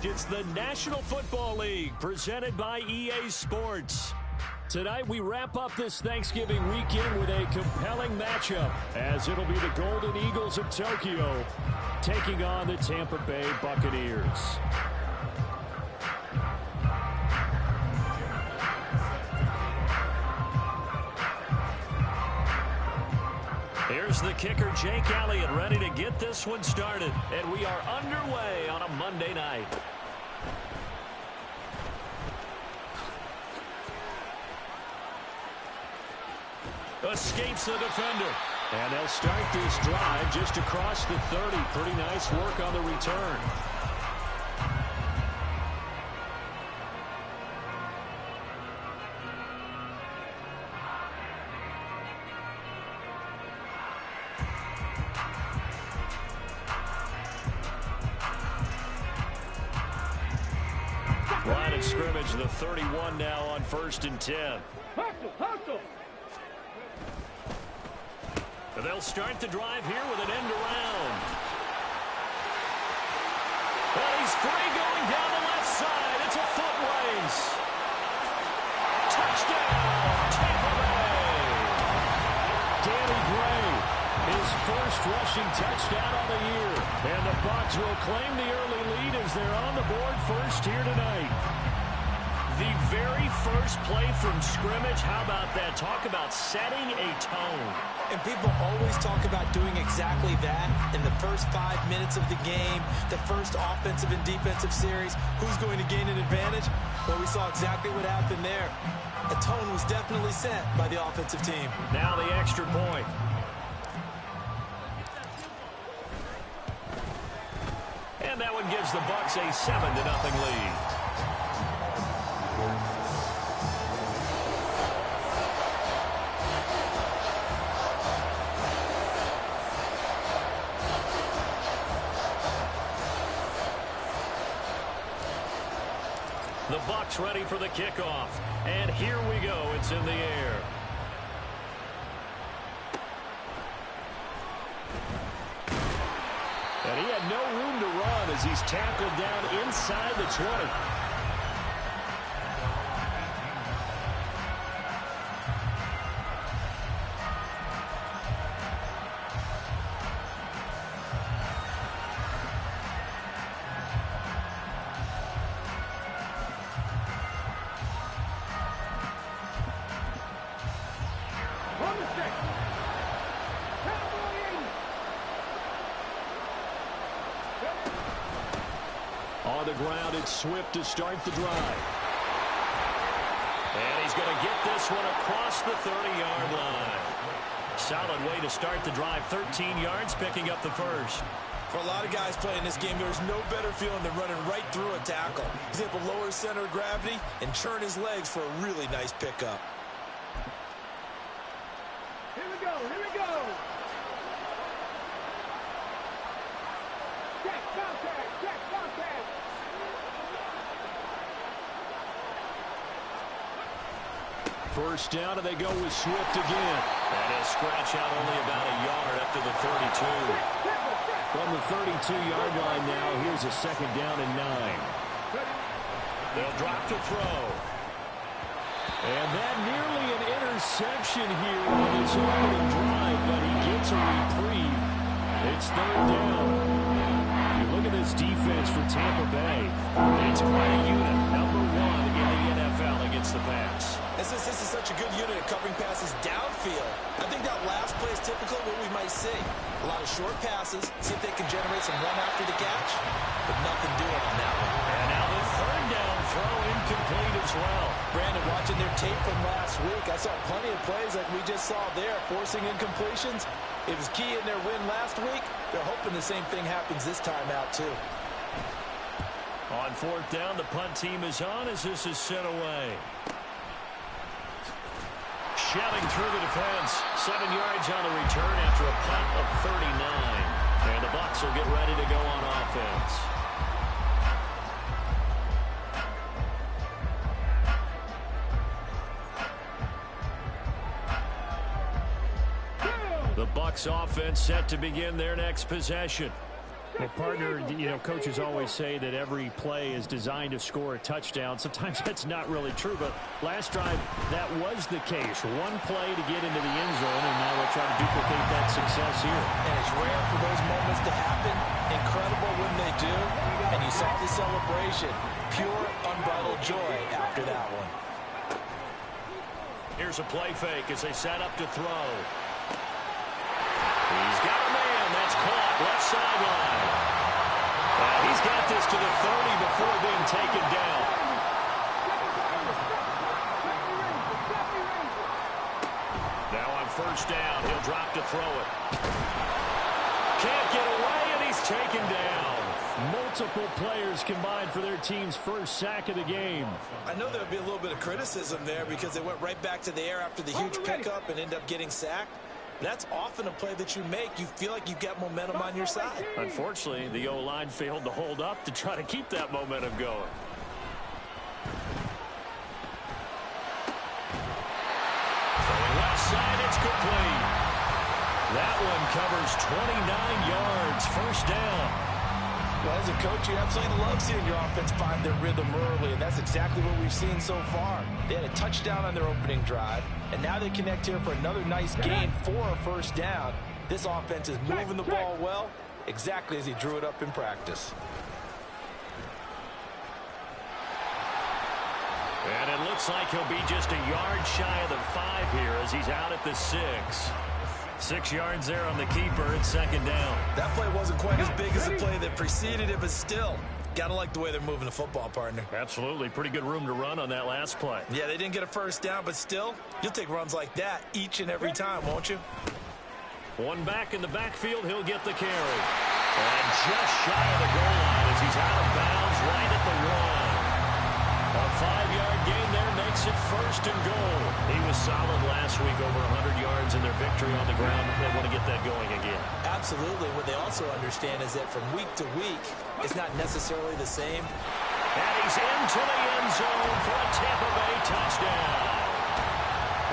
It's the National Football League presented by EA Sports. Tonight we wrap up this Thanksgiving weekend with a compelling matchup, as it'll be the Golden Eagles of Tokyo taking on the Tampa Bay Buccaneers. Here's the kicker, Jake Elliott, ready to get this one started. And we are underway on a Monday night. Escapes the defender. And they'll start this drive just across the 30. Pretty nice work on the return. Line of scrimmage, the 31 now on 1st and 10. They'll start the drive here with an end around. Well, he's free going down the left side. It's a foot race. Touchdown, Tampa Bay. Danny Gray, his first rushing touchdown of the year. And the Bucs will claim the early lead as they're on the board first here tonight. The very first play from scrimmage, how about that? Talk about setting a tone. And people always talk about doing exactly that in the first 5 minutes of the game, the first offensive and defensive series. Who's going to gain an advantage? Well, we saw exactly what happened there. A tone was definitely set by the offensive team. Now the extra point. And that one gives the Bucs a 7-0 lead. The Bucs ready for the kickoff. And here we go. It's in the air. And he had no room to run as he's tackled down inside the 20. On the ground, it's Swift to start the drive. And he's going to get this one across the 30-yard line. Solid way to start the drive. 13 yards, picking up the first. For a lot of guys playing this game, there's no better feeling than running right through a tackle. He's able to lower his center of gravity and churn his legs for a really nice pickup. Here we go, here we go. Check contact, check contact. First down, and they go with Swift again. And he'll scratch out only about a yard up to the 32. From the 32-yard line now, here's a 2nd down and 9. They'll drop to throw. And that nearly an interception here on his opening drive, but he gets a reprieve. It's 3rd down. You look at this defense for Tampa Bay. It's quite a unit. Number 1 in the NFL against the pass. Since this is such a good unit at covering passes downfield, I think that last play is typical of what we might see. A lot of short passes, see if they can generate some run after the catch, but nothing doing on that one. And now the 3rd down throw incomplete as well. Brandon, watching their tape from last week, I saw plenty of plays like we just saw there, forcing incompletions. It was key in their win last week. They're hoping the same thing happens this time out, too. On 4th down, the punt team is on as this is sent away. Shelling through the defense. 7 yards on the return after a punt of 39. And the Bucs will get ready to go on offense. The Bucs offense set to begin their next possession. Well, partner, coaches always say that every play is designed to score a touchdown. Sometimes that's not really true, but last drive, that was the case. One play to get into the end zone, and now they'll try to duplicate that success here. And it's rare for those moments to happen. Incredible when they do. And you saw the celebration. Pure, unbridled joy after that one. Here's a play fake as they set up to throw. He's got a man. That's caught. Left sideline. He's got this to the 30 before being taken down. Now on first down, he'll drop to throw it. Can't get away, and he's taken down. Multiple players combined for their team's first sack of the game. I know there'll be a little bit of criticism there because they went right back to the air after the huge pickup and end up getting sacked. That's often a play that you make. You feel like you've got momentum on your side. Unfortunately, the O-line failed to hold up to try to keep that momentum going. Throwing left side, it's complete. That one covers 29 yards, first down. Well, as a coach, you absolutely love seeing your offense find their rhythm early, and that's exactly what we've seen so far. They had a touchdown on their opening drive, and now they connect here for another nice gain for a first down. This offense is moving the ball well, exactly as he drew it up in practice. And it looks like he'll be just a yard shy of the 5 here as he's out at the 6. 6 yards there on the keeper. It's second down. That play wasn't quite as big as the play that preceded it, but still, gotta like the way they're moving the football, partner. Absolutely. Pretty good room to run on that last play. Yeah, they didn't get a first down, but still, you'll take runs like that each and every time, won't you? One back in the backfield. He'll get the carry. And just shy of the goal line as he's out of bounds right at the 1. A 5-yard gain there makes it first and goal. He was solid last week, over 100 yards in their victory on the ground. They want to get that going again. Absolutely. What they also understand is that from week to week, it's not necessarily the same. And he's into the end zone for a Tampa Bay touchdown.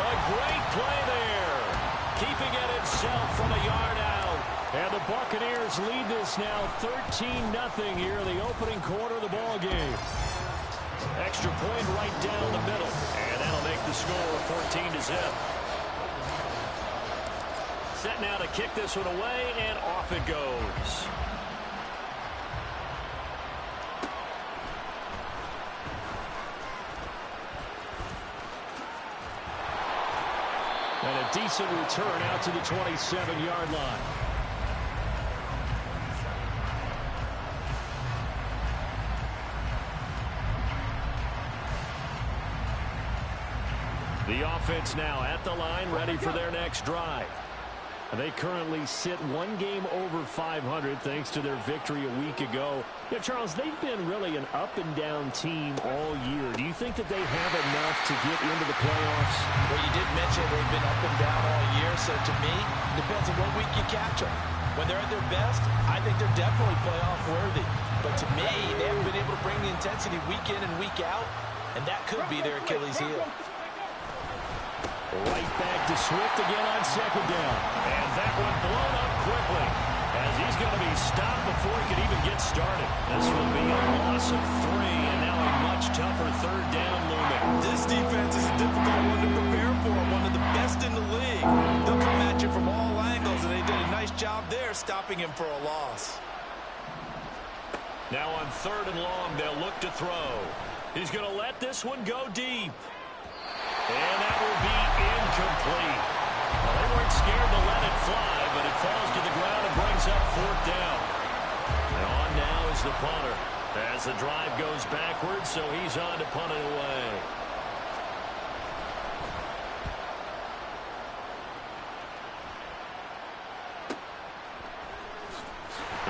A great play there. Keeping it himself from a yard out. And the Buccaneers lead this now 13-0 here in the opening quarter of the ball game. Extra point right down the middle. And that'll make the score 14-0. Set now to kick this one away, and off it goes. And a decent return out to the 27-yard line. The offense now at the line, ready for their next drive. They currently sit one game over 500 thanks to their victory a week ago. Yeah, Charles, they've been really an up-and-down team all year. Do you think that they have enough to get into the playoffs? Well, you did mention they've been up and down all year, so to me, depends on what week you catch them. When they're at their best, I think they're definitely playoff worthy. But to me, they haven't been able to bring the intensity week in and week out, and that could be their Achilles heel. Right back to Swift again on second down. And that one blown up quickly as he's going to be stopped before he can even get started. This will be a loss of 3, and now a much tougher third down looming. This defense is a difficult one to prepare for, one of the best in the league. They'll come at you from all angles, and they did a nice job there stopping him for a loss. Now on third and long, they'll look to throw. He's going to let this one go deep. And that will be incomplete. Well, they weren't scared to let it fly, but it falls to the ground and brings up fourth down. And on now is the punter as the drive goes backwards, so he's on to punt it away.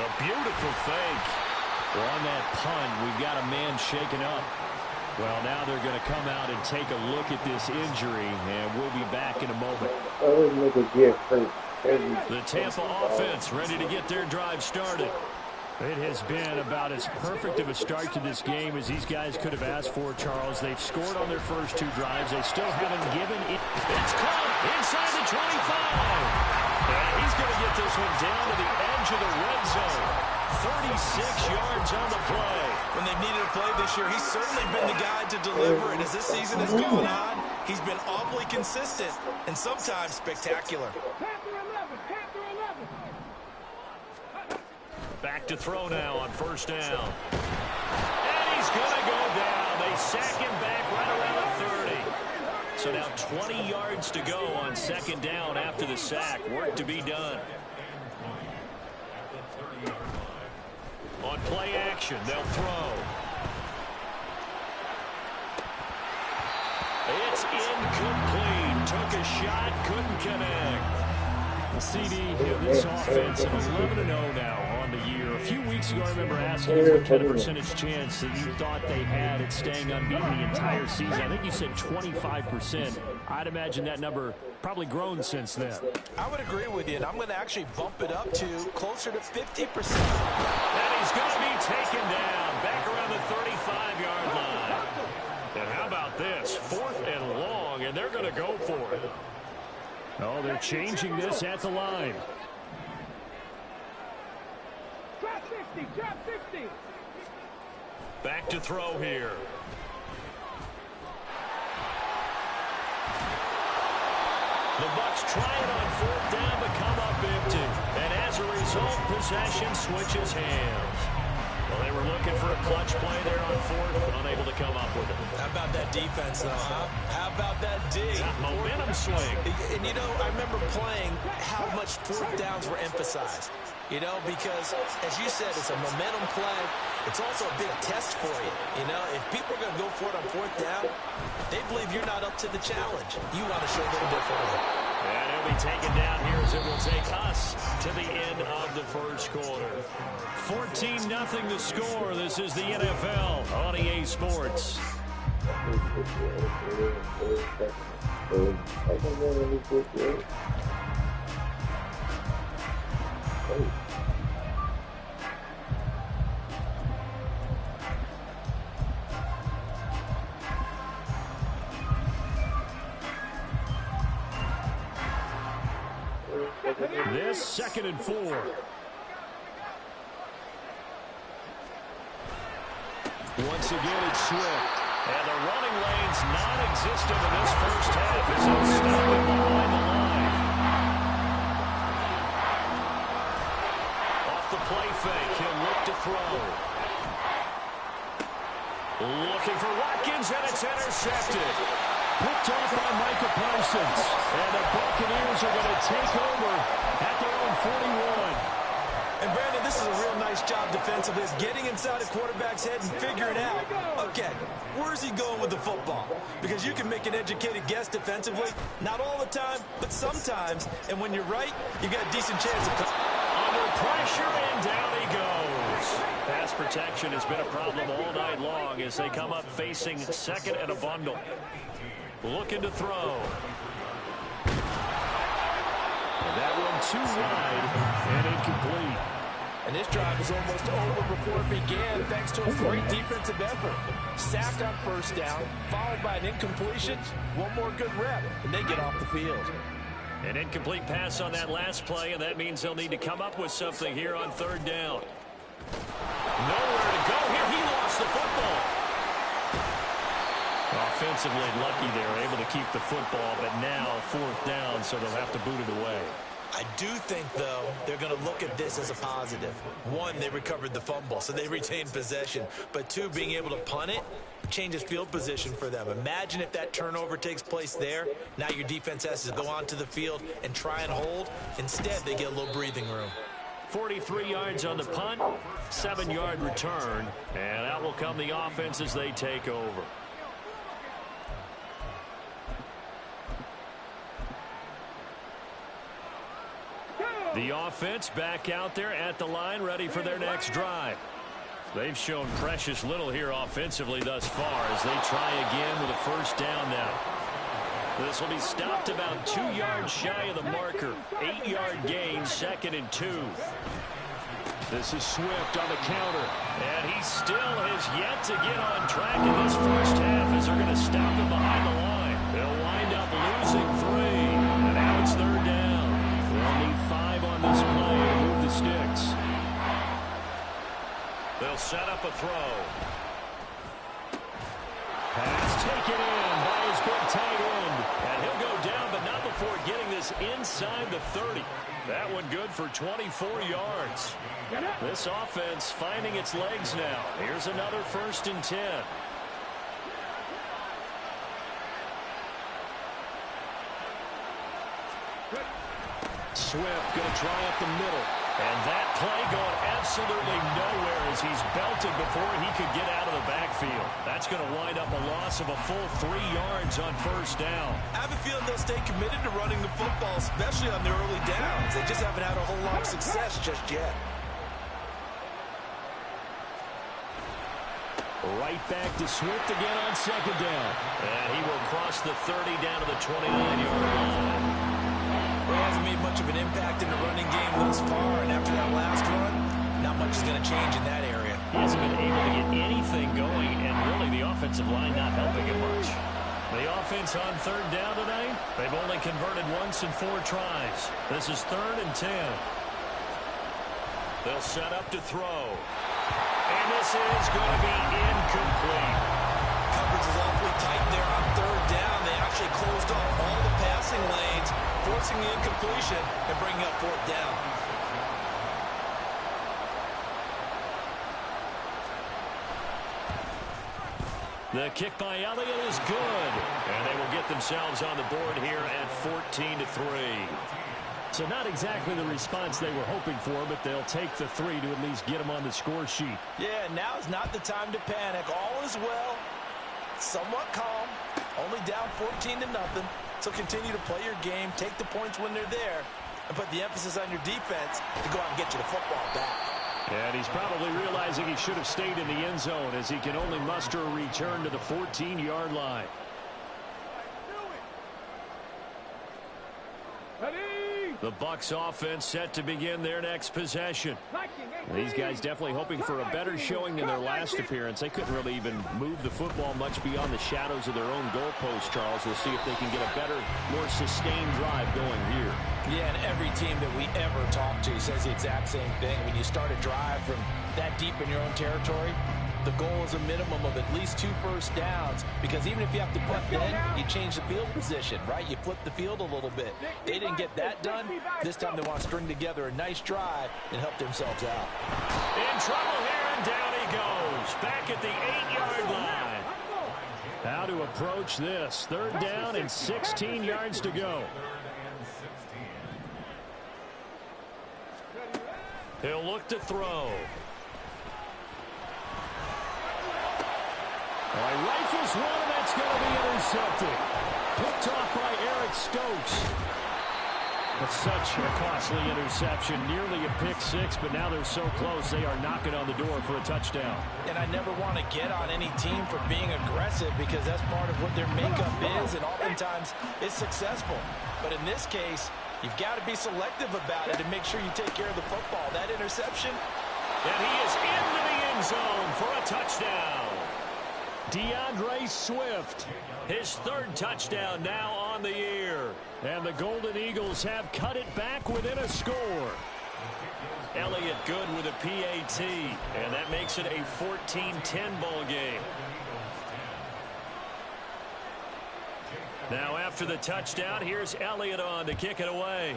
A beautiful fake. Well, on that punt, we've got a man shaken up. Well, now they're going to come out and take a look at this injury, and we'll be back in a moment. The Tampa offense ready to get their drive started. It has been about as perfect of a start to this game as these guys could have asked for, Charles. They've scored on their first 2 drives. They still haven't given it. It's caught inside the 25. And he's going to get this one down to the edge of the red zone. 36 yards on the play. When they've needed a play this year, he's certainly been the guy to deliver. And as this season has gone on, he's been awfully consistent and sometimes spectacular. Back to throw now on first down. And he's going to go down. They sack him back right around the 30. So now 20 yards to go on second down after the sack. Work to be done. On play action, they'll throw. It's incomplete. Took a shot, couldn't connect. The CD here, this offense, an 11-0 now on the year. A few weeks ago, I remember asking you what kind of percentage chance that you thought they had at staying unbeaten the entire season. I think you said 25%. I'd imagine that number probably grown since then. I would agree with you, and I'm going to actually bump it up to closer to 50%. And he's going to be taken down back around the 35-yard line. And how about this? 4th and long, and they're going to go for it. Oh, they're changing this at the line. Drop 60, drop 60. Back to throw here. The Bucs try it on 4th down but come up empty. And as a result, possession switches hands. Well, they were looking for a clutch play there on 4th, unable to come up with it. How about that defense, though, huh? How about that D? That momentum swing. And, you know, I remember playing how much 4th downs were emphasized. You know, because, as you said, it's a momentum play. It's also a big test for you. You know, if people are going to go for it on 4th down, they believe you're not up to the challenge. You want to show them differently. And he'll be taken down here as it will take us to the end of the first quarter. 14-0 the score. This is the NFL on EA Sports. This 2nd and 4. Once again, it's Swift. And the running lane's non-existent in this first half as he'll stop it behind the line. Off the play fake, he'll look to throw. Looking for Watkins, and it's intercepted. Picked off by Micah Parsons. And the Buccaneers are going to take over at their own 41. And, Brandon, this is a real nice job defensively. It's getting inside a quarterback's head and figuring out, okay, where's he going with the football? Because you can make an educated guess defensively. Not all the time, but sometimes. And when you're right, you got a decent chance of under pressure, and down he goes. Pass protection has been a problem all night long as they come up facing 2nd and a bundle. Looking to throw. That one too wide and incomplete. And this drive is almost over before it began thanks to a great defensive effort. Sack on first down, followed by an incompletion. One more good rep, and they get off the field. An incomplete pass on that last play, and that means they'll need to come up with something here on 3rd down. Nowhere to go here. He lost the football. Offensively lucky they were able to keep the football, but now 4th down, so they'll have to boot it away. I do think, though, they're going to look at this as a positive. One, they recovered the fumble, so they retained possession. But two, being able to punt it changes field position for them. Imagine if that turnover takes place there. Now your defense has to go onto the field and try and hold. Instead, they get a little breathing room. 43 yards on the punt, 7-yard return, and out will come the offense as they take over. The offense back out there at the line, ready for their next drive. They've shown precious little here offensively thus far as they try again with a first down now. This will be stopped about 2 yards shy of the marker. 8-yard gain, 2nd and 2. This is Swift on the counter, and he still has yet to get on track in this first half as they're going to stop him behind the line. They'll wind up losing 3, and now it's 3rd down. They'll need 5 on this play to move the sticks. They'll set up a throw. Pass taken in by his big tight end. And he'll go down, but not before getting this inside the 30. That one good for 24 yards. This offense finding its legs now. Here's another 1st and 10. Swift going to try up the middle. And that play going absolutely nowhere as he's belted before he could get out of the backfield. That's going to wind up a loss of a full 3 yards on 1st down. I have a feeling they'll stay committed to running the football, especially on their early downs. They just haven't had a whole lot of success just yet. Right back to Swift again on 2nd down. And he will cross the 30 down to the 29-yard line. He hasn't made much of an impact in the running game thus far, and after that last run, not much is going to change in that area. He hasn't been able to get anything going, and really the offensive line not helping him much. The offense on 3rd down tonight, they've only converted once in 4 tries. This is 3rd and 10. They'll set up to throw. And this is going to be incomplete. Coverage is awfully tight there on 3rd down. They actually closed off all the passing lanes, forcing the incompletion and bringing up 4th down. The kick by Elliott is good. And they will get themselves on the board here at 14-3. So not exactly the response they were hoping for, but they'll take the 3 to at least get them on the score sheet. Yeah, now is not the time to panic. All is well. Somewhat calm. Only down 14-0. So continue to play your game, take the points when they're there, and put the emphasis on your defense to go out and get you the football back. And he's probably realizing he should have stayed in the end zone as he can only muster a return to the 14-yard line. The Bucs offense set to begin their next possession. These guys definitely hoping for a better showing than their last appearance. They couldn't really even move the football much beyond the shadows of their own goalpost, Charles. We'll see if they can get a better, more sustained drive going here. Yeah, and every team that we ever talk to says the exact same thing. When you start a drive from that deep in your own territory, the goal is a minimum of at least 2 first downs, because even if you have to punt then, you change the field position, right? You flip the field a little bit. They didn't get that done. This time they want to string together a nice drive and help themselves out. In trouble here, and down he goes. Back at the 8-yard line. How to approach this. 3rd down and 16 yards to go. He'll look to throw. Rifles one, and that's going to be intercepted. Picked off by Eric Stokes. That's such a costly interception. Nearly a pick 6, but now they're so close they are knocking on the door for a touchdown. And I never want to get on any team for being aggressive, because that's part of what their makeup is, and oftentimes it's successful. But in this case, you've got to be selective about it and make sure you take care of the football. That interception. And he is into the end zone for a touchdown. DeAndre Swift, his 3rd touchdown now on the year. And the Golden Eagles have cut it back within a score. Elliott good with a PAT, and that makes it a 14-10 ball game. Now after the touchdown, here's Elliott on to kick it away.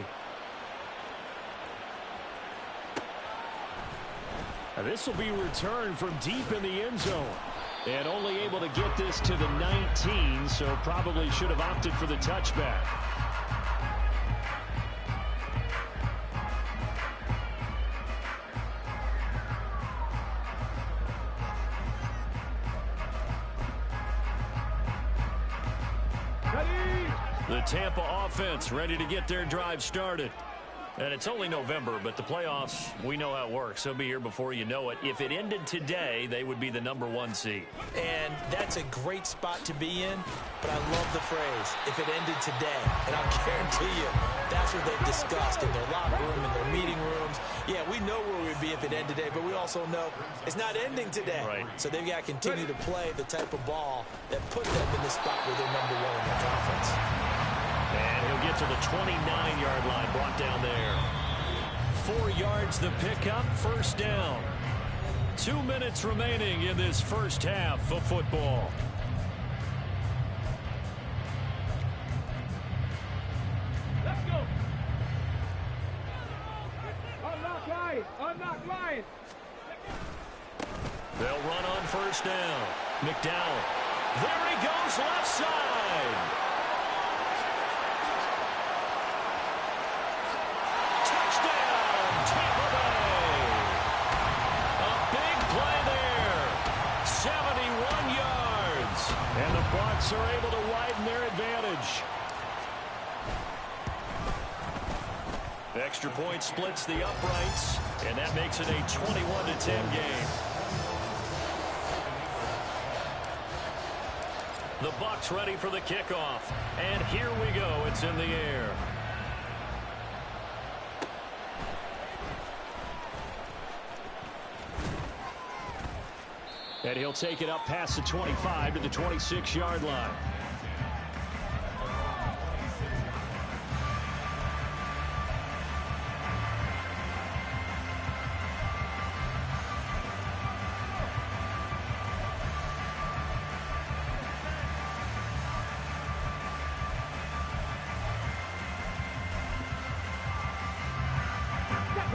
And this will be returned from deep in the end zone. And only able to get this to the 19, so probably should have opted for the touchback. The Tampa offense ready to get their drive started. And it's only November, but the playoffs, we know how it works. They'll be here before you know it. If it ended today, they would be the #1 seed. And that's a great spot to be in, but I love the phrase, if it ended today. And I'll guarantee you, that's what they've discussed in their locker room, in their meeting rooms. Yeah, we know where we'd be if it ended today, but we also know it's not ending today. Right. So they've got to continue to play the type of ball that put them in the spot where they're #1 in the conference. And he'll get to the 29-yard line, brought down there. 4 yards the pickup, 1st down. 2 minutes remaining in this first half of football. Let's go. Unlock line. Unlock line. They'll run on first down. McDowell. There he goes, left side. Touchdown, Tampa Bay. A big play there. 71 yards. And the Bucs are able to widen their advantage. Extra point splits the uprights, and that makes it a 21-10 game. The Bucs ready for the kickoff. And here we go. It's in the air. And he'll take it up past the 25 to the 26-yard line.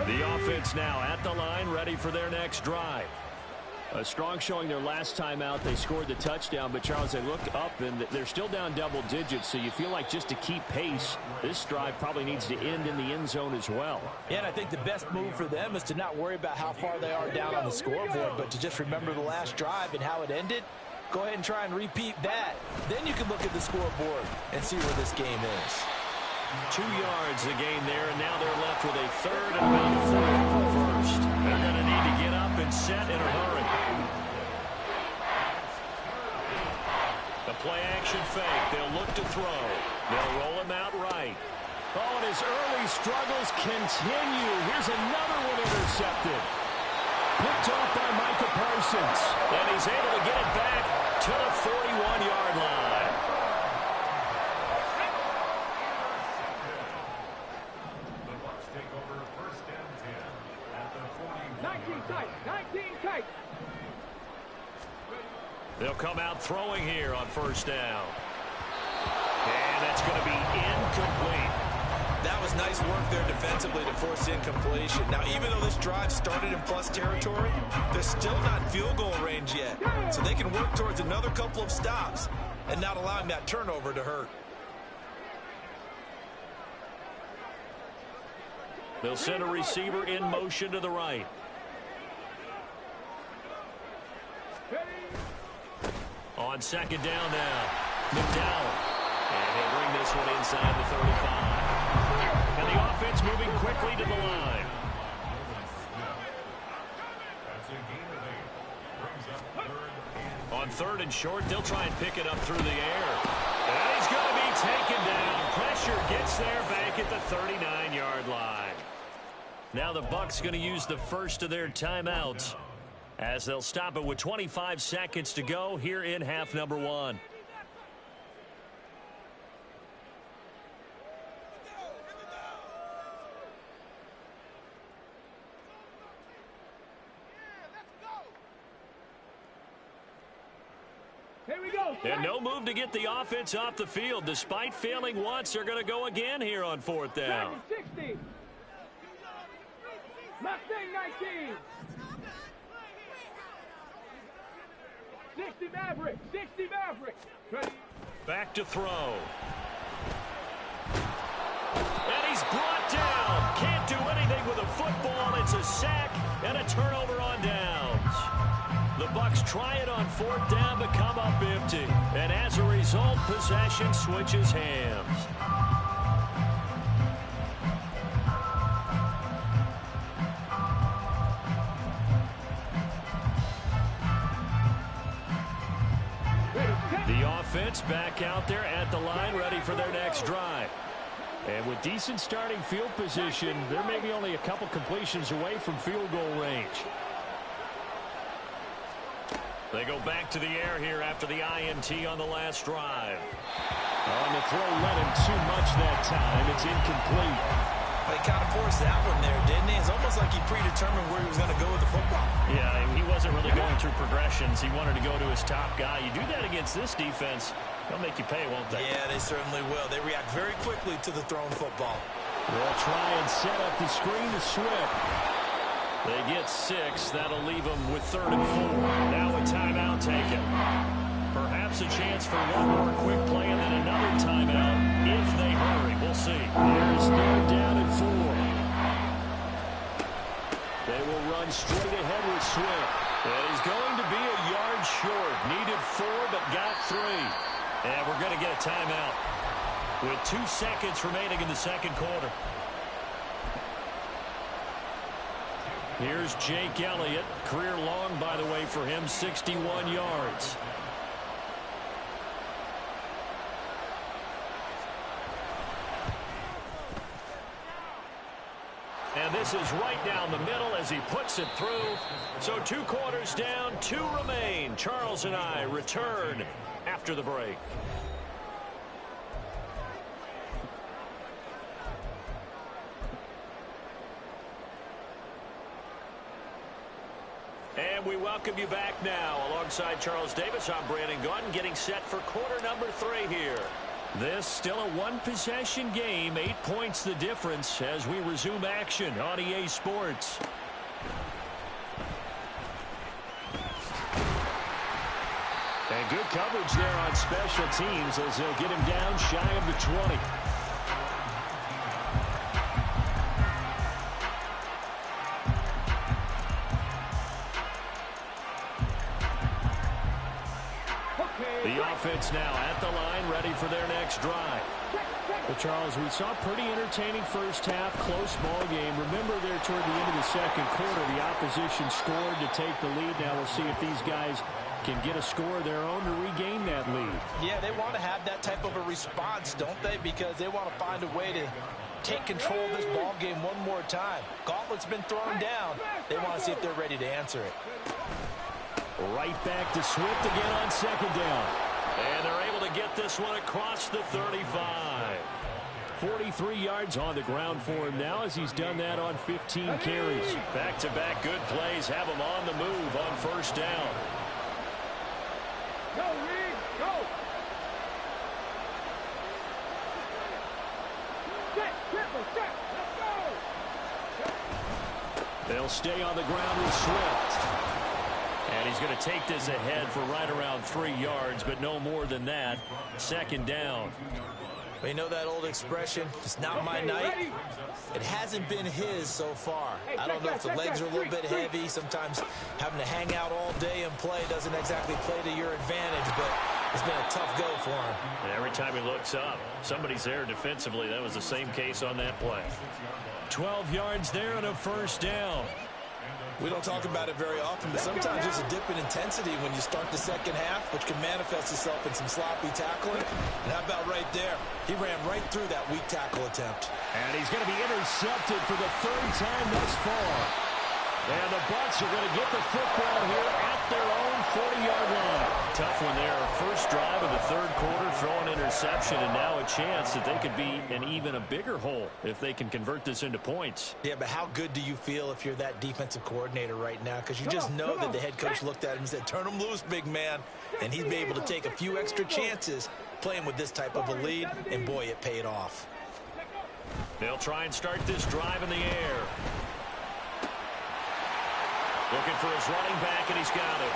The offense now at the line, ready for their next drive. A strong showing their last time out. They scored the touchdown, but Charles, they look up and they're still down double digits, so you feel like just to keep pace, this drive probably needs to end in the end zone as well. Yeah, and I think the best move for them is to not worry about how far they are down on the scoreboard, but to just remember the last drive and how it ended. Go ahead and try and repeat that. Then you can look at the scoreboard and see where this game is. 2 yards the gain there, and now they're left with a third and about 4 for first. They're going to need to get up and set in a hurry. The play action fake. They'll look to throw. They'll roll him out right. Oh, and his early struggles continue. Here's another one intercepted. Picked off by Micah Parsons. And he's able to get it back to the 41-yard line. They'll come out throwing here on first down. And that's going to be incomplete. That was nice work there defensively to force incompletion. Now, even though this drive started in plus territory, they're still not field goal range yet. So they can work towards another couple of stops and not allowing that turnover to hurt. They'll send a receiver in motion to the right. On second down now, McDowell. And he'll bring this one inside the 35. And the offense moving quickly to the line. On third and short, they'll try and pick it up through the air. And he's going to be taken down. Pressure gets there back at the 39-yard line. Now the Bucs going to use the first of their timeouts, as they'll stop it with 25 seconds to go here in half number one. Here we go. And no move to get the offense off the field. Despite failing once, they're going to go again here on fourth down. 60. Mustang 19. 60 Maverick. 60 Maverick. Ready. Back to throw. And he's brought down. Can't do anything with a football. It's a sack and a turnover on downs. The Bucs try it on fourth down but come up empty. And as a result, possession switches hands. The offense back out there at the line, ready for their next drive. And with decent starting field position, they're maybe only a couple completions away from field goal range. They go back to the air here after the INT on the last drive. On the throw, let him too much that time. It's incomplete. Well, he kind of forced that one there, didn't he? It's almost like he predetermined where he was going to go with the football. Yeah, he wasn't really going through progressions. He wanted to go to his top guy. You do that against this defense, they'll make you pay, won't they? Yeah, they certainly will. They react very quickly to the thrown football. They'll try and set up the screen to Swift. They get 6. That'll leave them with 3rd and 4. Now a timeout taken. Perhaps a chance for one more quick play and then another timeout if they hurry. We'll see. Here's 3rd down and 4. They will run straight ahead with Swift. And he's going to be a yard short. Needed 4 but got 3. And we're going to get a timeout with 2 seconds remaining in the second quarter. Here's Jake Elliott. Career long, by the way, for him, 61 yards. And this is right down the middle as he puts it through. So 2 quarters down, 2 remain. Charles and I return after the break. And we welcome you back now. Alongside Charles Davis, I'm Brandon Gaudin, getting set for quarter number 3 here. This still a one-possession game. 8 points the difference as we resume action on EA Sports. And good coverage there on special teams as they'll get him down shy of the 20. The offense now at the line, ready for their next drive. But Charles, we saw a pretty entertaining first half, close ball game. Remember there toward the end of the second quarter, the opposition scored to take the lead. Now we'll see if these guys can get a score of their own to regain that lead. Yeah, they want to have that type of a response, don't they? Because they want to find a way to take control of this ball game one more time. Gauntlet's been thrown down. They want to see if they're ready to answer it. Right back to Swift again on second down. And they're able to get this one across the 35. 43 yards on the ground for him now as he's done that on 15 carries. Back-to-back good plays have him on the move on first down. Go, Reed, go! Set, triple, set, let's go! They'll stay on the ground with Swift. And he's going to take this ahead for right around 3 yards, but no more than that. Second down. Well, you know that old expression, it's not my night. It hasn't been his so far. I don't know if the legs are a little bit heavy. Sometimes having to hang out all day and play doesn't exactly play to your advantage, but it's been a tough go for him. And every time he looks up, somebody's there defensively. That was the same case on that play. 12 yards there and a first down. We don't talk about it very often, but sometimes there's a dip in intensity when you start the second half, which can manifest itself in some sloppy tackling. And how about right there? He ran right through that weak tackle attempt. And he's going to be intercepted for the 3rd time thus far. And the Bucs are going to get the football here at their own 40-yard line. Tough one there. First drive of the 3rd quarter, throw an interception, and now a chance that they could be in even a bigger hole if they can convert this into points. Yeah, but how good do you feel if you're that defensive coordinator right now? Because you just know that the head coach looked at him and said, turn him loose, big man. And he'd be able to take a few extra chances playing with this type of a lead, and boy, it paid off. They'll try and start this drive in the air. Looking for his running back, and he's got it.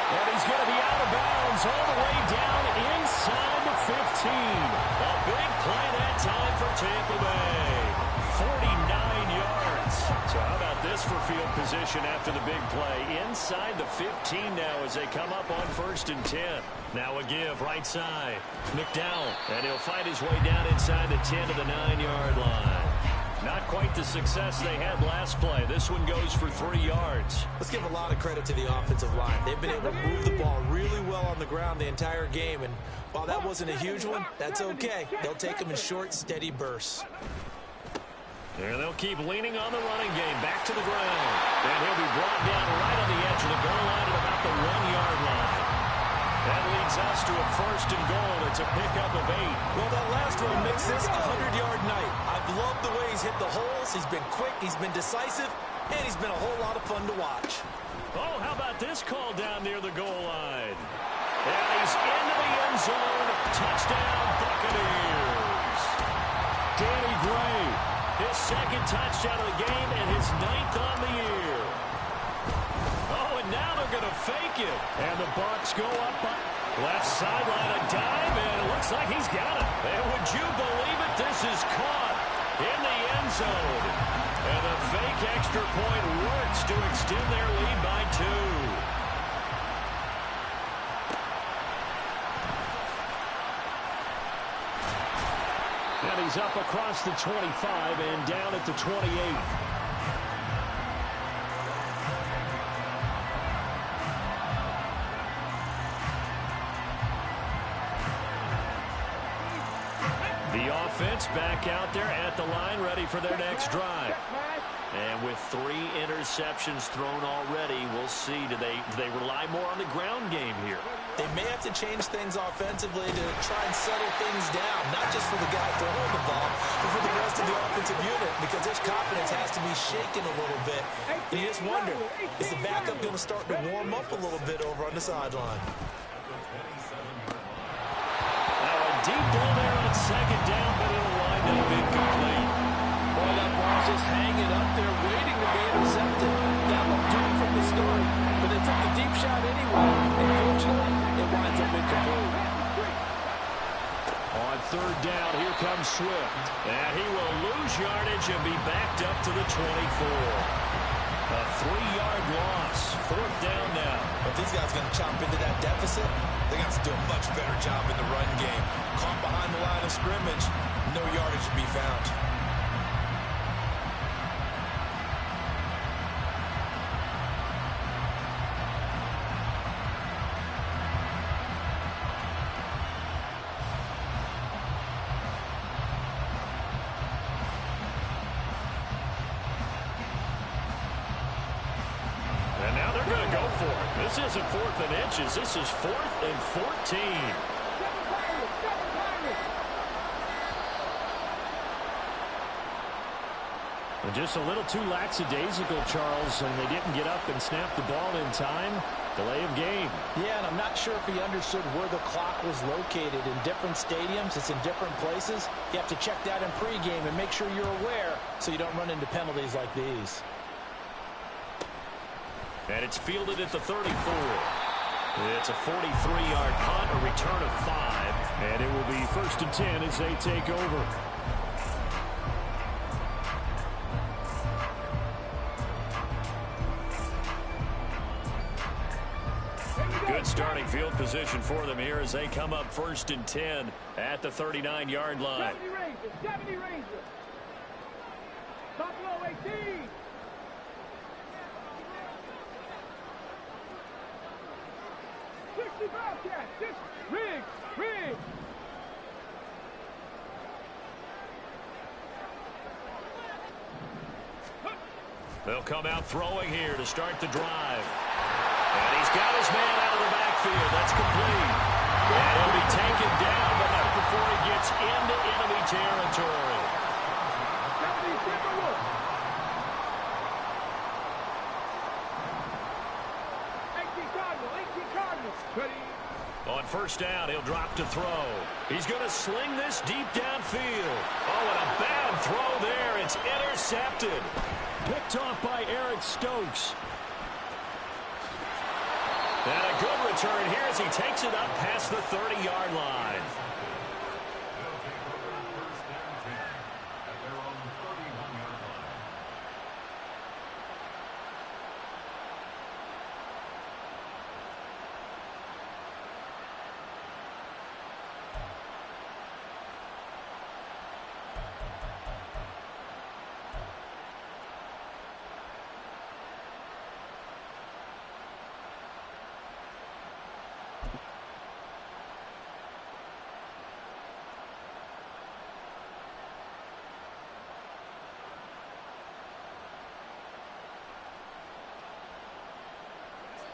And he's going to be out of bounds all the way down inside the 15. A big play that time for Tampa Bay. 49 yards. So how about this for field position after the big play? Inside the 15 now as they come up on 1st and 10. Now a give right side. McDowell. And he'll fight his way down inside the 10 to the 9-yard line. Not quite the success they had last play. This one goes for 3 yards. Let's give a lot of credit to the offensive line. They've been able to move the ball really well on the ground the entire game. And while that wasn't a huge one, that's okay. They'll take them in short, steady bursts. And they'll keep leaning on the running game. Back to the ground. And he'll be brought down right on the edge of the goal line at about the 1-yard line. That leads brings us to a 1st and goal. It's a pickup of 8. Well, that last one makes this a 100-yard night. I've loved the way he's hit the holes. He's been quick, he's been decisive, and he's been a whole lot of fun to watch. Oh, how about this call down near the goal line? And he's into the end zone. Touchdown, Buccaneers. Danny Gray, his 2nd touchdown of the game and his 9th on the year. Oh, and now they're going to fake it. And the Bucs go up left sideline, a dive, and it looks like he's got it. And would you believe it? This is caught in the end zone. And the fake extra point works to extend their lead by 2. And he's up across the 25 and down at the 28. The offense back out there at the line, ready for their next drive. And with 3 interceptions thrown already, we'll see. Do they rely more on the ground game here? They may have to change things offensively to try and settle things down, not just for the guy throwing the ball, but for the rest of the offensive unit, because their confidence has to be shaken a little bit. And you just wonder, is the backup going to start to warm up a little bit over on the sideline? Now a deep ball there on 2nd down, but it'll wind up incomplete. Boy, that ball's just hanging up there, waiting to be intercepted. That looked good from the start, but they took the deep shot anyway. Unfortunately, it winds up incomplete. On 3rd down, here comes Swift. And he will lose yardage and be backed up to the 24. A 3-yard loss. 4th down now. If these guys are going to chop into that deficit, they got to do a much better job in the run game. Caught behind the line of scrimmage, no yardage to be found. And now they're going to go for it. This isn't 4th and inches. This is 4th and 14. And just a little too lackadaisical, Charles, and they didn't get up and snap the ball in time. Delay of game. Yeah, and I'm not sure if he understood where the clock was located. In different stadiums, it's in different places. You have to check that in pregame and make sure you're aware so you don't run into penalties like these. And it's fielded at the 34. It's a 43-yard punt, a return of 5. And it will be 1st and 10 as they take over. Good starting field position for them here as they come up 1st and 10 at the 39-yard line. 70 Rangers. Buffalo 18. Riggs. They'll come out throwing here to start the drive. And he's got his man out of the backfield. That's complete. And he'll be taken down, but not before he gets into enemy territory. On 1st down, he'll drop to throw. He's going to sling this deep downfield. Oh, and a bad throw there. It's intercepted. Picked off by Eric Stokes. And a good return here as he takes it up past the 30-yard line.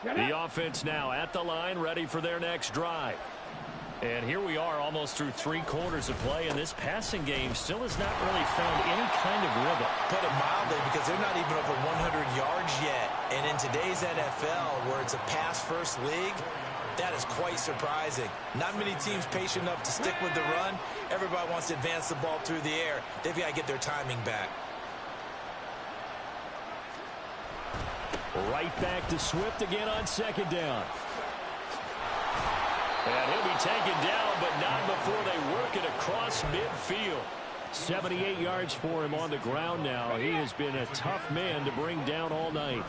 The offense now at the line, ready for their next drive. And here we are almost through 3 quarters of play, and this passing game still has not really found any kind of rhythm. Put it mildly, because they're not even over 100 yards yet. And in today's NFL, where it's a pass-first league, that is quite surprising. Not many teams patient enough to stick with the run. Everybody wants to advance the ball through the air. They've got to get their timing back. Right back to Swift again on second down. And he'll be taken down, but not before they work it across midfield. 78 yards for him on the ground now. He has been a tough man to bring down all night.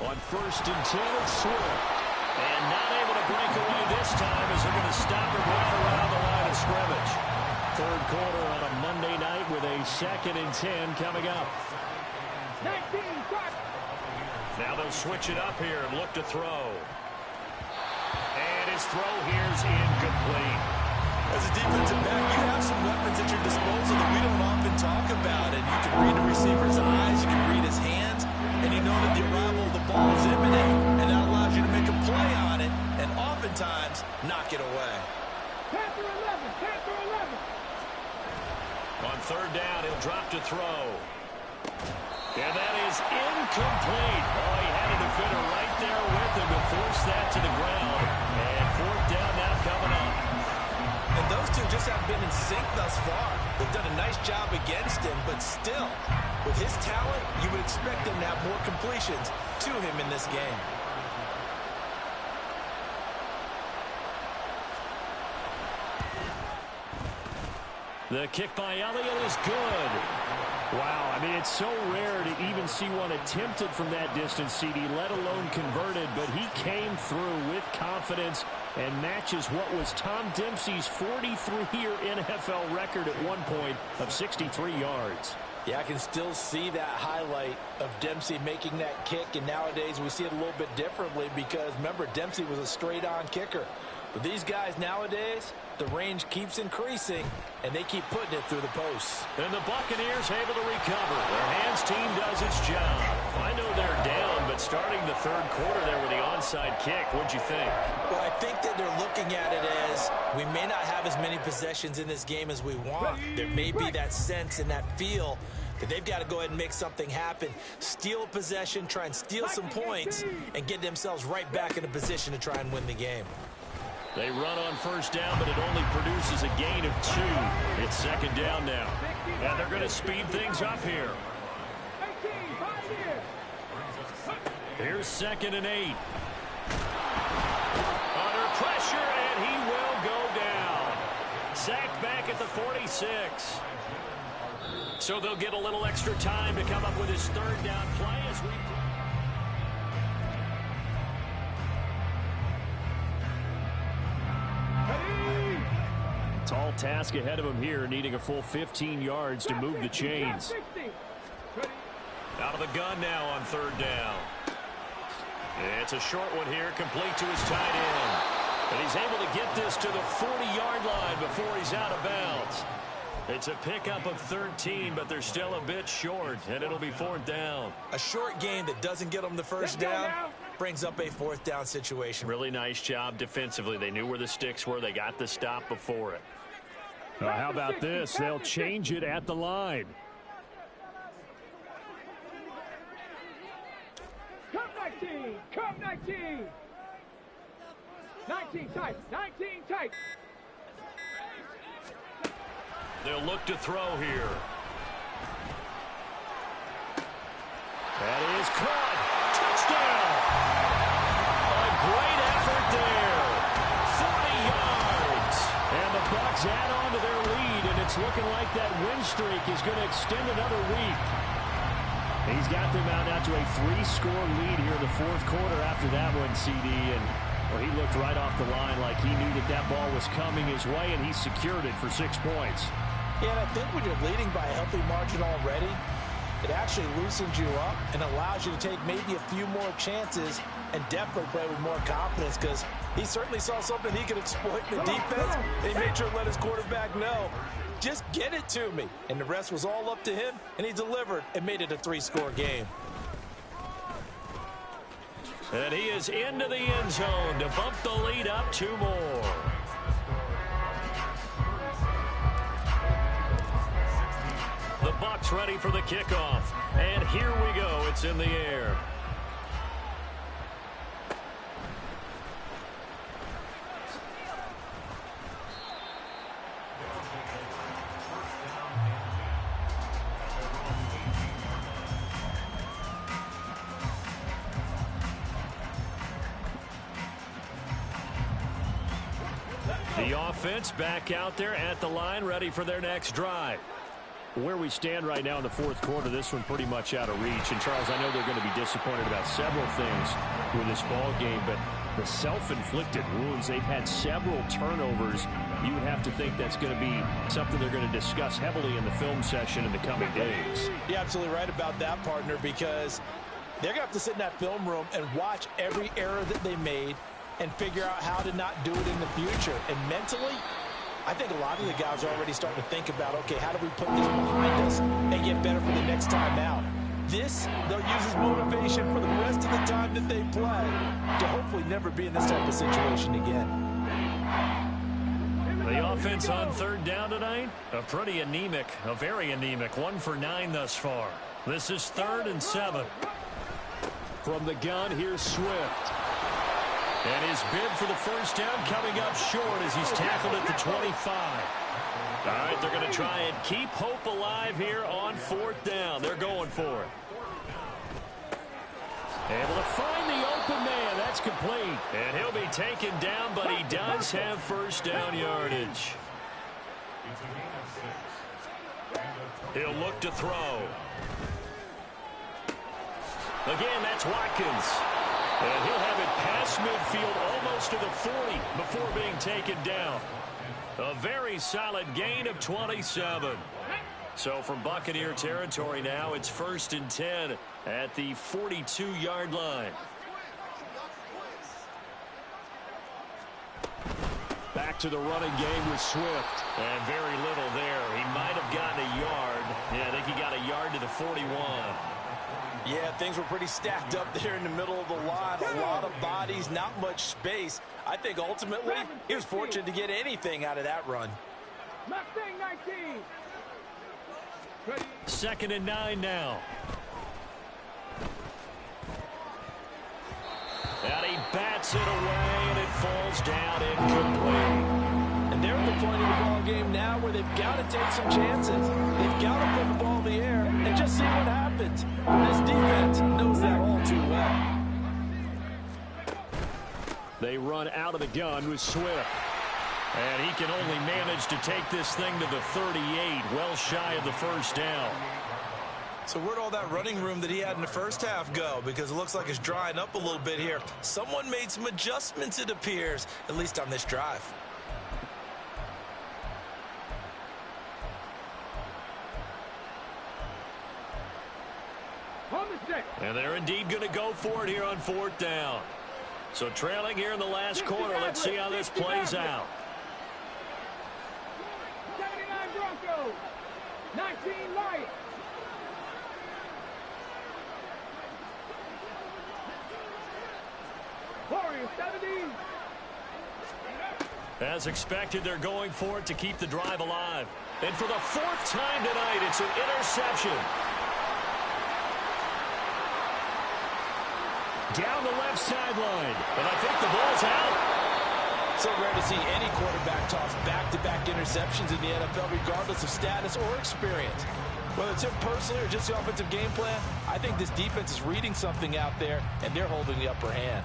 On 1st and 10, it's Swift. And not able to break away this time as they're going to stop him right around the line of scrimmage. 3rd quarter on a Monday night with a 2nd and 10 coming up. 19, start. Now they'll switch it up here and look to throw. And his throw here's incomplete. As a defensive back, you have some weapons at your disposal that we don't often talk about. And you can read the receiver's eyes, you can read his hands, and you know that the arrival of the ball is imminent, and that allows you to make a play on it, and oftentimes knock it away. Panther 11, Panther 11. On 3rd down, he'll drop to throw. And that is incomplete. Oh, he had a defender right there with him to force that to the ground. And 4th down now coming up. And those two just haven't been in sync thus far. They've done a nice job against him, but still, with his talent, you would expect him to have more completions to him in this game. The kick by Elliott is good. Wow, I mean, it's so rare to even see one attempted from that distance, CD, let alone converted, but he came through with confidence and matches what was Tom Dempsey's 43-year NFL record at one point of 63 yards. Yeah, I can still see that highlight of Dempsey making that kick, and nowadays we see it a little bit differently because, remember, Dempsey was a straight-on kicker. But these guys nowadays, the range keeps increasing, and they keep putting it through the posts. And the Buccaneers able to recover. Their hands team does its job. I know they're down, but starting the 3rd quarter there with the onside kick, what'd you think? Well, I think that they're looking at it as we may not have as many possessions in this game as we want. There may be that sense and that feel that they've got to go ahead and make something happen. Steal a possession, try and steal some points, and get themselves right back in a position to try and win the game. They run on 1st down, but it only produces a gain of 2. It's 2nd down now. And they're going to speed things up here. 18, 5 years. Here's 2nd and 8. Under pressure, and he will go down. Sacked back at the 46. So they'll get a little extra time to come up with his 3rd down play as we... Tall task ahead of him here, needing a full 15 yards to move the chains. Out of the gun now on 3rd down. It's a short one here, complete to his tight end. And he's able to get this to the 40-yard line before he's out of bounds. It's a pickup of 13, but they're still a bit short, and it'll be 4th down. A short game that doesn't get them the 1st down brings up a 4th down situation. Really nice job defensively. They knew where the sticks were. They got the stop before it. How about this? They'll change it at the line. Come 19, come 19. 19 tight, 19 tight. They'll look to throw here. That is caught. Touchdown. A great effort there. 40 yards. And the Bucs add on to their lead, and it's looking like that win streak is going to extend another week. He's got them out now to a 3-score lead here in the 4th quarter after that one, CD. And well, he looked right off the line like he knew that that ball was coming his way, and he secured it for 6 points. Yeah, and I think when you're leading by a healthy margin already, it actually loosens you up and allows you to take maybe a few more chances and definitely play with more confidence because he certainly saw something he could exploit in the defense, and he made sure to let his quarterback know, just get it to me. And the rest was all up to him, and he delivered and made it a 3-score game. And he is into the end zone to bump the lead up 2 more. The Bucs ready for the kickoff. And here we go. It's in the air. The offense back out there at the line, ready for their next drive. Where we stand right now in the fourth quarter, this one pretty much out of reach. And, Charles, I know they're going to be disappointed about several things with this ball game, but the self-inflicted wounds, they've had several turnovers. You would have to think that's going to be something they're going to discuss heavily in the film session in the coming days. You're absolutely right about that, partner, because they're going to have to sit in that film room and watch every error that they made and figure out how to not do it in the future. And mentally, I think a lot of the guys are already starting to think about, okay, how do we put this behind us and get better for the next time out? This, they'll use as motivation for the rest of the time that they play to hopefully never be in this type of situation again. The offense on third down tonight, a pretty anemic, a very anemic, 1 for 9 thus far. This is 3rd and 7. From the gun, here's Swift. And his bid for the first down coming up short as he's tackled at the 25. All right, they're going to try and keep hope alive here on 4th down. They're going for it. Able to find the open man. That's complete. And he'll be taken down, but he does have first down yardage. He'll look to throw. Again, that's Watkins. And he'll have it past midfield almost to the 40 before being taken down. A very solid gain of 27. So from Buccaneer territory now, it's 1st and 10 at the 42-yard line. Back to the running game with Swift. And very little there. He might have gotten a yard. Yeah, I think he got a yard to the 41. Yeah, things were pretty stacked up there in the middle of the line. A lot of bodies, not much space. I think ultimately he was fortunate to get anything out of that run. Mustang 19. 2nd and 9 now. And he bats it away, and it falls down incomplete. And they're at the point of the ball game now where they've got to take some chances. They've got to put the ball in the air and just see what happens. This defense knows that all too well. They run out of the gun with Swift. And he can only manage to take this thing to the 38, well shy of the first down. So where'd all that running room that he had in the first half go? Because it looks like it's drying up a little bit here. Someone made some adjustments, it appears, at least on this drive. And they're indeed going to go for it here on 4th down. So trailing here in the last quarter. Let's see how this plays out. 79 Broncos. 19 Lions. Warriors 70. As expected, they're going for it to keep the drive alive. And for the 4th time tonight, it's an interception. Down the left sideline. And I think the ball's out. So rare to see any quarterback toss back-to-back interceptions in the NFL, regardless of status or experience. Whether it's him personally or just the offensive game plan, I think this defense is reading something out there, and they're holding the upper hand.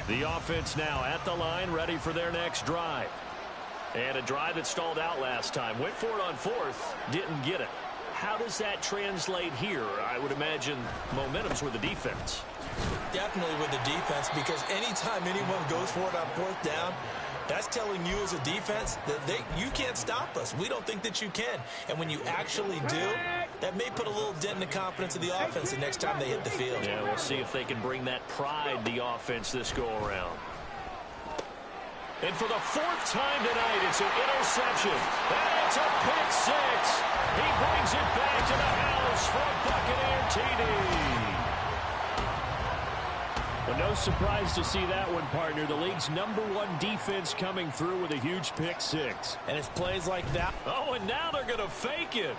The offense now at the line, ready for their next drive. And a drive that stalled out last time. Went for it on 4th, didn't get it. How does that translate here? I would imagine momentum's with the defense. Definitely with the defense, because anytime anyone goes for it on 4th down, that's telling you as a defense that you can't stop us. We don't think that you can. And when you actually do, that may put a little dent in the confidence of the offense the next time they hit the field. Yeah, we'll see if they can bring that pride, the offense, this go-around. And for the fourth time tonight, it's an interception. And it's a pick six. He brings it back to the house for a Buccaneer TD. Well, no surprise to see that one, partner. The league's #1 defense coming through with a huge pick six. And it's plays like that. Oh, and now they're going to fake it.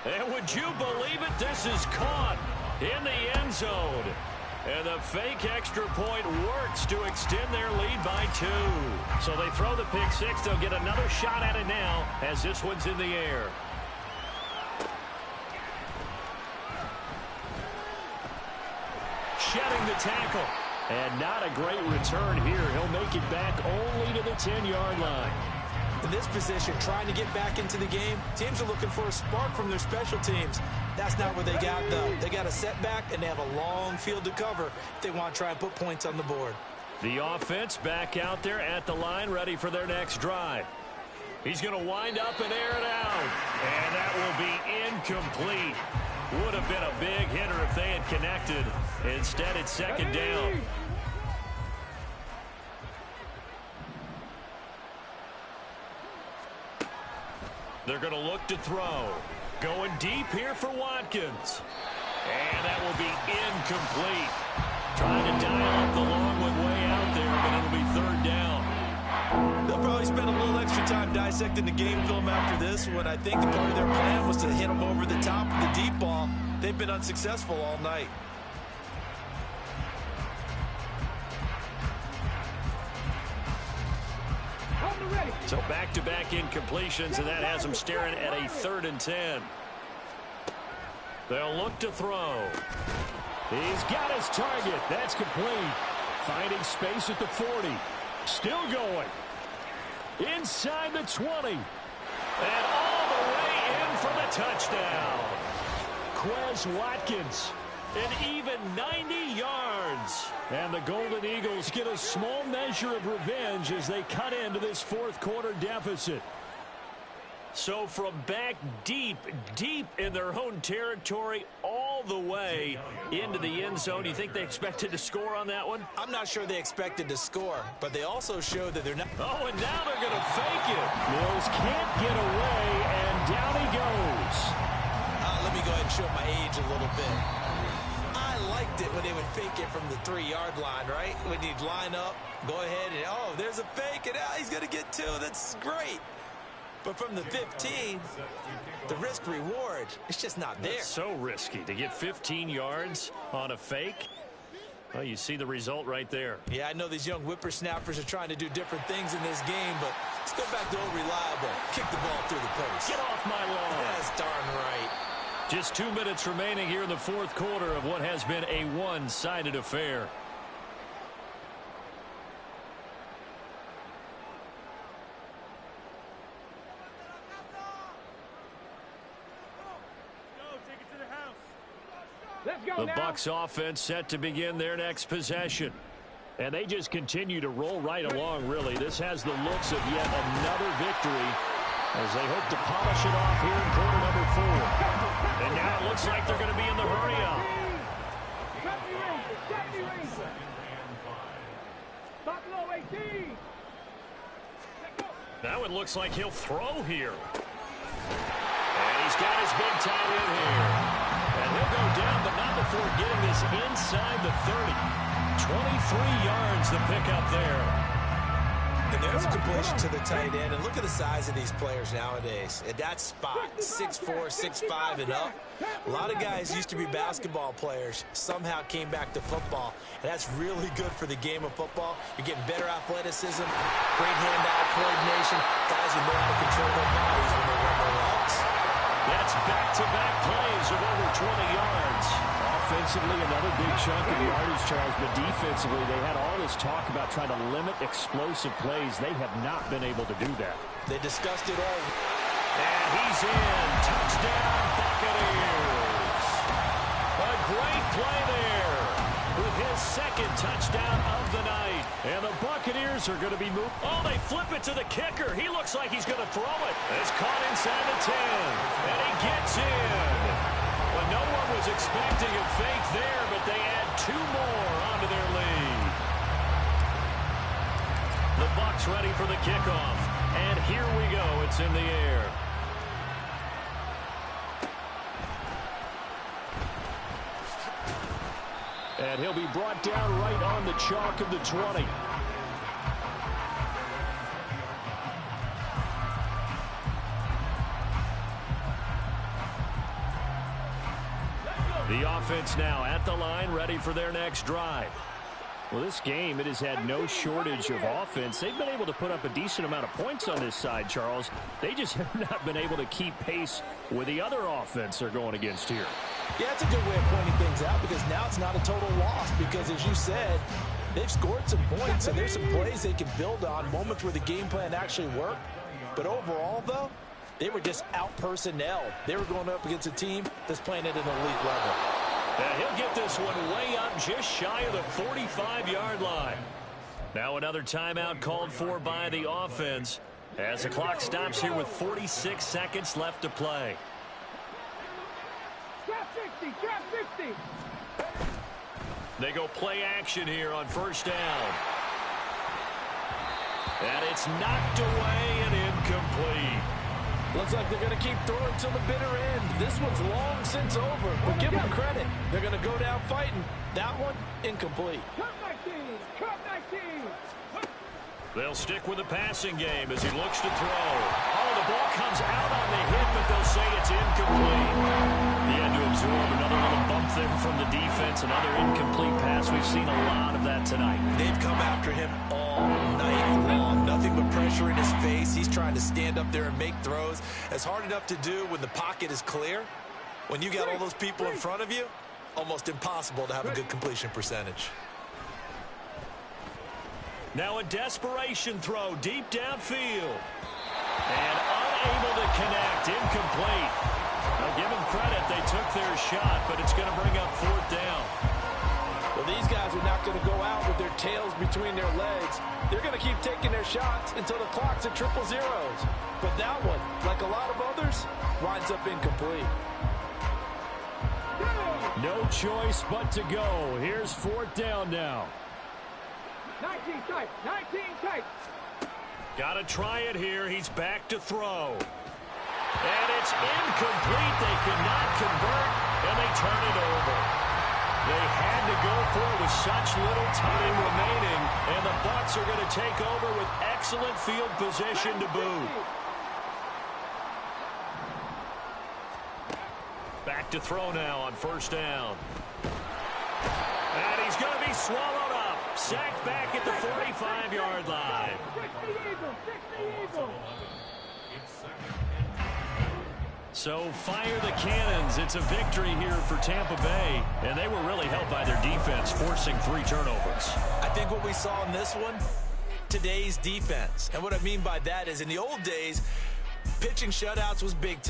And would you believe it? This is caught in the end zone. And the fake extra point works to extend their lead by 2. So they throw the pick six. They'll get another shot at it now as this one's in the air. Shedding the tackle. And not a great return here. He'll make it back only to the 10-yard line. In this position, trying to get back into the game, teams are looking for a spark from their special teams. That's not what they got, though. They got a setback, and they have a long field to cover if they want to try and put points on the board. The offense back out there at the line, ready for their next drive. He's going to wind up and air it out. And that will be incomplete. Would have been a big hitter if they had connected. Instead, it's second down. They're going to look to throw. Going deep here for Watkins. And that will be incomplete. Trying to dial up the long one way out there, but it'll be third down. They'll probably spend a little extra time dissecting the game film after this one. I think the part of their plan was to hit them over the top of the deep ball. They've been unsuccessful all night. So back-to-back incompletions, and that has them staring at a 3rd and 10. They'll look to throw. He's got his target. That's complete. Finding space at the 40. Still going. Inside the 20. And all the way in for the touchdown. Quez Watkins. An even 90 yards. And the Golden Eagles get a small measure of revenge as they cut into this fourth quarter deficit. So from back deep in their own territory all the way into the end zone, do you think they expected to score on that one? I'm not sure they expected to score, but they also showed that they're not. Oh, and now they're going to fake it. Mills can't get away, and down he goes. Let me go ahead and show my age a little bit. I liked it when they would fake it from the 3-yard line, right? When you'd line up, go ahead, and oh, there's a fake, and he's going to get 2. That's great. But from the 15, the risk-reward, it's just not there. It's so risky to get 15 yards on a fake. Well, you see the result right there. Yeah, I know these young whippersnappers are trying to do different things in this game, but let's go back to old reliable. Kick the ball through the post. Get off my lawn. That's darn right. Just 2 minutes remaining here in the fourth quarter of what has been a one-sided affair. The Bucs offense set to begin their next possession. And they just continue to roll right along, really. This has the looks of yet another victory as they hope to polish it off here in quarter number 4. And now it looks like they're going to be in the hurry-up. Now it looks like he'll throw here. And he's got his big tight end here. And he'll go down, but not before getting this inside the 30. 23 yards the pickup there. And there's a completion to the tight end. And look at the size of these players nowadays. At that spot, 6'4", 6'5", and up. A lot of guys used to be basketball players, somehow came back to football. And that's really good for the game of football. You're getting better athleticism, great hand-eye coordination. Guys who know how to control their bodies when they run their routes. That's back-to-back plays of over 20 yards. Offensively, another big chunk of yardage, Charles, but defensively, they had all this talk about trying to limit explosive plays. They have not been able to do that. They discussed it all. And he's in. Touchdown, Buccaneers. A great play there with his second touchdown of the night. And the Buccaneers are going to be moved. Oh, they flip it to the kicker. He looks like he's going to throw it. It's caught inside the 10. And he gets in. Well, no one was expecting a fake there, but they add 2 more onto their lead. gets ready for the kickoff. And here we go. It's in the air. And he'll be brought down right on the chalk of the 20. The offense now at the line, ready for their next drive. Well, this game, it has had no shortage of offense. They've been able to put up a decent amount of points on this side, Charles. They just have not been able to keep pace with the other offense they're going against here. Yeah, it's a good way of pointing things out because now it's not a total loss because, as you said, they've scored some points and there's some plays they can build on, moments where the game plan actually worked. But overall, though, they were just out-personnel. They were going up against a team that's playing at an elite level. And he'll get this one way up just shy of the 45-yard line. Now another timeout called for by the offense as the clock stops here with 46 seconds left to play. Trap 60, trap 60. They go play action here on first down. And it's knocked away and incomplete. Looks like they're going to keep throwing till the bitter end. This one's long since over, but give them credit. They're going to go down fighting. That one, incomplete. Trap 19, trap 19. They'll stick with the passing game as he looks to throw. Oh, the ball comes out on the hit, but they'll say it's incomplete. He had to absorb another little bump there from the defense. Another incomplete pass. We've seen a lot of that tonight. They've come after him all night long. Nothing but pressure in his face. He's trying to stand up there and make throws. It's hard enough to do when the pocket is clear. When you got all those people in front of you, almost impossible to have a good completion percentage. Now a desperation throw deep downfield. And unable to connect. Incomplete. Now give them credit. They took their shot, but it's going to bring up fourth down. Well, these guys are not going to go out with their tails between their legs. They're going to keep taking their shots until the clock's at triple zeros. But that one, like a lot of others, winds up incomplete. No choice but to go. Here's fourth down now. 19 tight, 19 tight. Got to try it here. He's back to throw. And it's incomplete. They could not convert, and they turn it over. They had to go for it with such little time remaining, and the Bucs are going to take over with excellent field position to boot. Back to throw now on first down. And he's going to be swallowed up. Sacked back at the 45-yard line. 60 Eagles, 60 Eagles. So fire the cannons. It's a victory here for Tampa Bay. And they were really helped by their defense, forcing 3 turnovers. I think what we saw in this one, today's defense. And what I mean by that is in the old days, pitching shutouts was big time.